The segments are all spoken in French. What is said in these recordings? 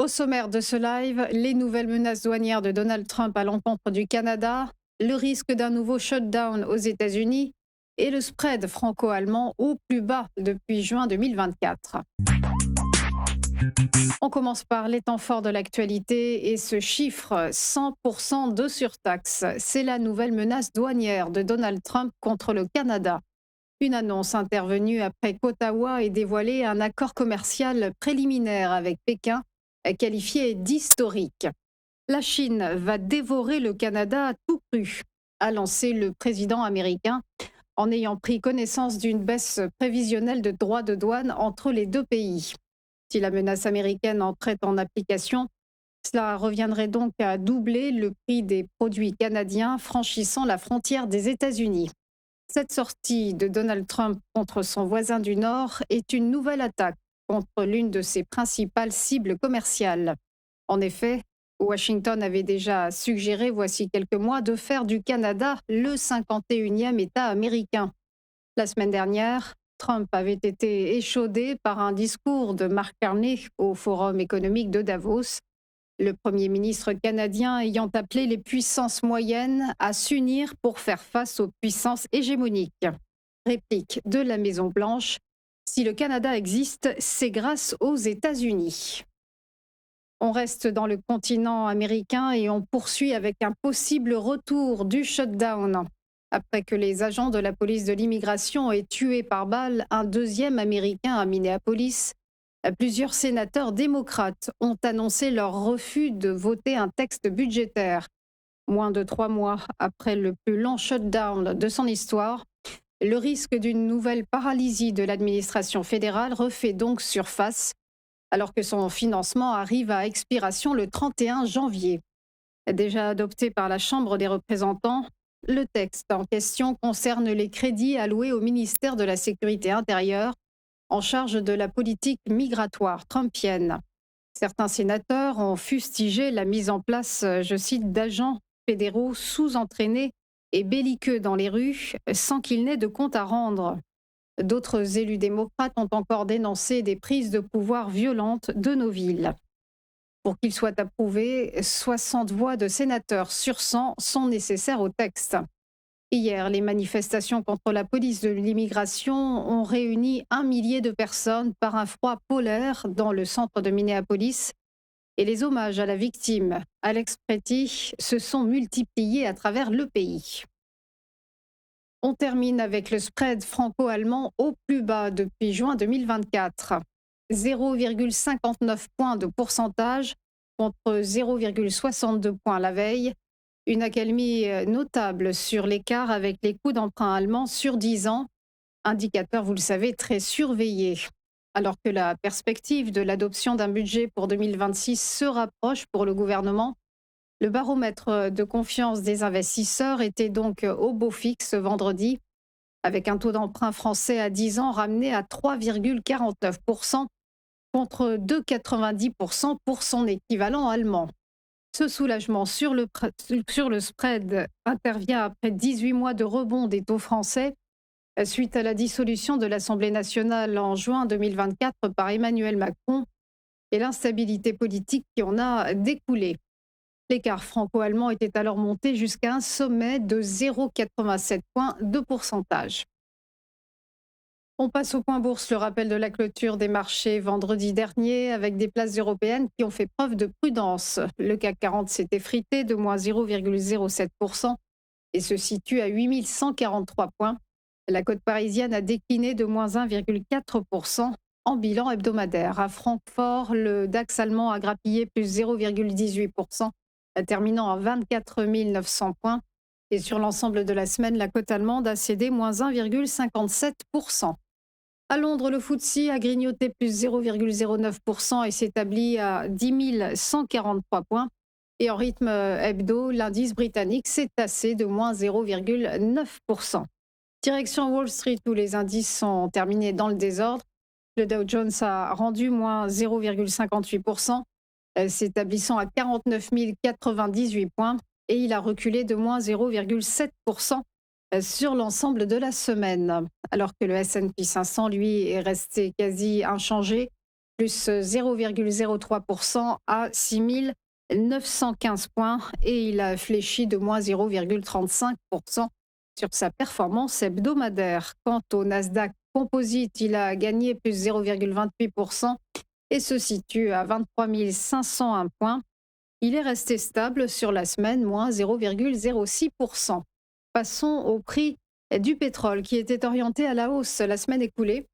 Au sommaire de ce live, les nouvelles menaces douanières de Donald Trump à l'encontre du Canada, le risque d'un nouveau shutdown aux États-Unis et le spread franco-allemand au plus bas depuis juin 2024. On commence par les temps forts de l'actualité et ce chiffre 100% de surtaxe. C'est la nouvelle menace douanière de Donald Trump contre le Canada. Une annonce intervenue après qu'Ottawa ait dévoilé un accord commercial préliminaire avec Pékin, qualifié d'historique. La Chine va dévorer le Canada à tout cru, a lancé le président américain, en ayant pris connaissance d'une baisse prévisionnelle de droits de douane entre les deux pays. Si la menace américaine entrait en application, cela reviendrait donc à doubler le prix des produits canadiens franchissant la frontière des États-Unis. Cette sortie de Donald Trump contre son voisin du Nord est une nouvelle attaque contre l'une de ses principales cibles commerciales. En effet, Washington avait déjà suggéré voici quelques mois de faire du Canada le 51e État américain. La semaine dernière, Trump avait été échaudé par un discours de Mark Carney au Forum économique de Davos, le Premier ministre canadien ayant appelé les puissances moyennes à s'unir pour faire face aux puissances hégémoniques. Réplique de la Maison-Blanche: si le Canada existe, c'est grâce aux États-Unis. On reste dans le continent américain et on poursuit avec un possible retour du shutdown. Après que les agents de la police de l'immigration aient tué par balle un deuxième Américain à Minneapolis, plusieurs sénateurs démocrates ont annoncé leur refus de voter un texte budgétaire. Moins de 3 mois après le plus long shutdown de son histoire, le risque d'une nouvelle paralysie de l'administration fédérale refait donc surface, alors que son financement arrive à expiration le 31 janvier. Déjà adopté par la Chambre des représentants, le texte en question concerne les crédits alloués au ministère de la Sécurité intérieure en charge de la politique migratoire trumpienne. Certains sénateurs ont fustigé la mise en place, je cite, d'agents fédéraux sous-entraînés et belliqueux dans les rues sans qu'il n'ait de compte à rendre. D'autres élus démocrates ont encore dénoncé des prises de pouvoir violentes de nos villes. Pour qu'il soit approuvé, 60 voix de sénateurs sur 100 sont nécessaires au texte. Hier, les manifestations contre la police de l'immigration ont réuni 1 millier de personnes par un froid polaire dans le centre de Minneapolis et les hommages à la victime, Alex Pretty, se sont multipliés à travers le pays. On termine avec le spread franco-allemand au plus bas depuis juin 2024. 0,59 points de pourcentage contre 0,62 points la veille. Une accalmie notable sur l'écart avec les coûts d'emprunt allemands sur 10 ans, indicateur, vous le savez, très surveillé. Alors que la perspective de l'adoption d'un budget pour 2026 se rapproche pour le gouvernement, le baromètre de confiance des investisseurs était donc au beau fixe vendredi, avec un taux d'emprunt français à 10 ans ramené à 3,49% contre 2,90% pour son équivalent allemand. Ce soulagement sur le spread intervient après 18 mois de rebond des taux français suite à la dissolution de l'Assemblée nationale en juin 2024 par Emmanuel Macron et l'instabilité politique qui en a découlé. L'écart franco-allemand était alors monté jusqu'à un sommet de 0,87 points de pourcentage. On passe au point bourse, le rappel de la clôture des marchés vendredi dernier avec des places européennes qui ont fait preuve de prudence. Le CAC 40 s'est effrité de moins 0,07% et se situe à 8143 points. La cote parisienne a décliné de moins 1,4% en bilan hebdomadaire. À Francfort, le DAX allemand a grappillé plus 0,18%, terminant à 24 900 points. Et sur l'ensemble de la semaine, la cote allemande a cédé moins 1,57%. À Londres, le FTSE a grignoté plus 0,09% et s'établit à 10 143 points. Et en rythme hebdo, l'indice britannique s'est tassé de moins 0,9%. Direction Wall Street, où les indices sont terminés dans le désordre. Le Dow Jones a rendu moins 0,58%, s'établissant à 49 098 points. Et il a reculé de moins 0,7% sur l'ensemble de la semaine. Alors que le S&P 500, lui, est resté quasi inchangé. plus 0,03% à 6 915 points et il a fléchi de moins 0,35% sur sa performance hebdomadaire. Quant au Nasdaq Composite, il a gagné plus 0,28% et se situe à 23 501 points. Il est resté stable sur la semaine, moins 0,06%. Passons au prix du pétrole qui était orienté à la hausse la semaine écoulée.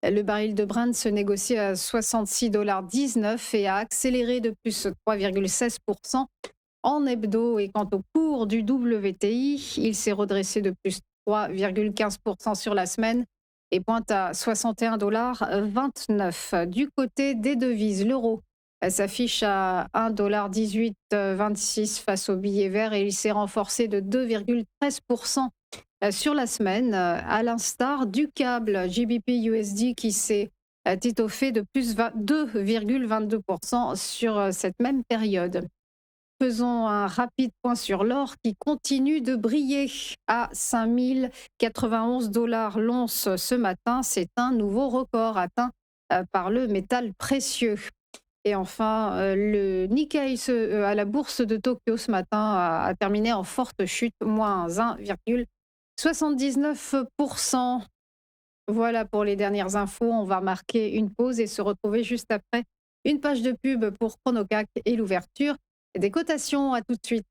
Le baril de Brent se négocie à 66,19 $ et a accéléré de plus 3,16% en hebdo. Et quant au cours du WTI, il s'est redressé de plus 3,15% sur la semaine et pointe à 61,29 $ Du côté des devises, l'euro s'affiche à 1,1826 $ face au billet vert et il s'est renforcé de 2,13% sur la semaine, à l'instar du câble GBP USD qui s'est étoffé de plus 2,22% sur cette même période. Faisons un rapide point sur l'or qui continue de briller à 5091 $ l'once ce matin. C'est un nouveau record atteint par le métal précieux. Et enfin, le Nikkei à la bourse de Tokyo ce matin a terminé en forte chute, moins 1,79%. Voilà pour les dernières infos. On va marquer une pause et se retrouver juste après une page de pub pour Chronocac et l'ouverture des cotations. À tout de suite.